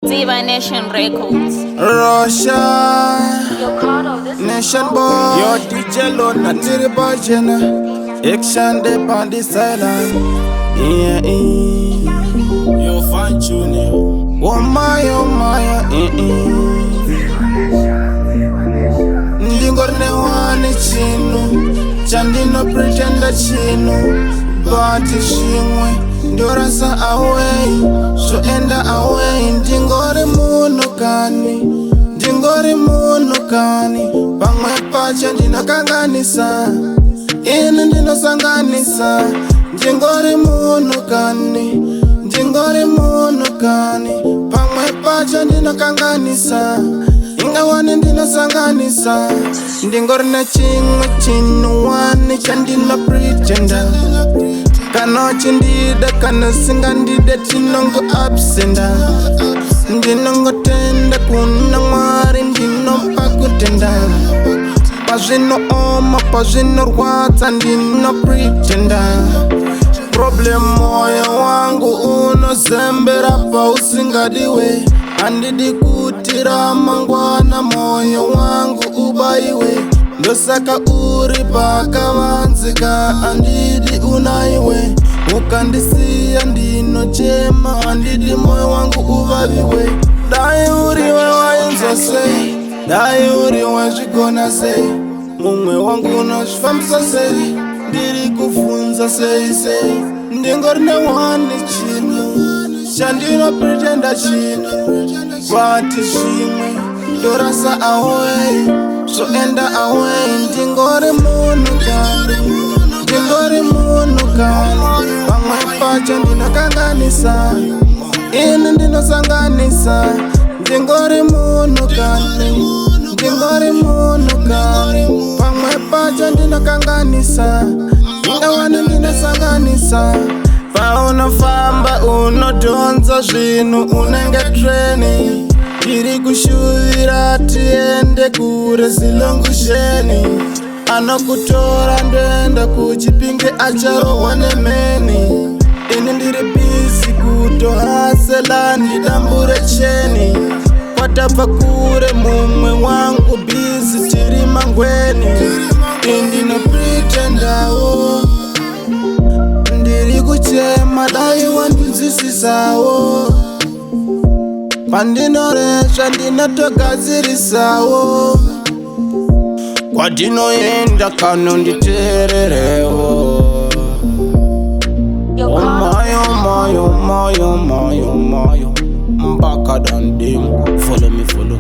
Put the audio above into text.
Diva Nation Records. Russia Nation boy. Yo DJ Lona Tiri Bajena. Action de Bandi Silent. Yeah, Yo Fan Junior. Oh my, Ndingorne wani chinu. Chandino pretenda chinu. Bati shimwe. Ndorasa away. So enda away. Ndingore munukani. Pamwe pacha ndinakanganisa. Ine ndinosanganisa. Ndingore munukani. Pamwe pacha ndinakanganisa. Ingawani ndinosanganisa. Ndingore na chimwe chinu wani chandina pretenda. Kano chindida kano singa ndida chinongo absenda. Ndinongo tenda kuna mwari ndino pakutenda. Pazvino oma pazvino rwadza ndino pretenda. Problem moyo wangu unozembera pa usingadiwe. Andidi kuti ramangwana moyo wangu ubaiwe. Ndosaka uri pakavanzika andidi unaiwe. Ukandisiya ndinochema andidi moyo wangu uvaviwe. Dai uriwe waenza sei, dai uriwe zvigona sei. Mumwe wangu unozvifambisa sei, ndiri kufunza sei. Ndingori newani chino, chandino pretenda chino. Vati zvimwe, ndorasa away. So enda away. Ndingori munukani. Pamwe pacha ndinokanganisa. Ine ndinosanganisa. Ndingori munukani. Pamwe pacha ndinokanganisa. Ingawani ndinosanganisa. Paunofamba unodonza zvinu unenge treni. Ndiri kushuvira tiende kure zilongusheni. Anokutora ndoenda kuchipinge acharohwa nemeni. Ini ndiri busy kutohasela ndidambure cheni. Kwatabva kure mumwe wangu busy tiri mangweni. Indino pretendawo. Ndiri kuchema dai wandinzwisisawo. Pandinoresha ndinotogadzirisawo. Kwadinoenda kanonditererewo. Oh my, Mbaka danding. Follow me, follow.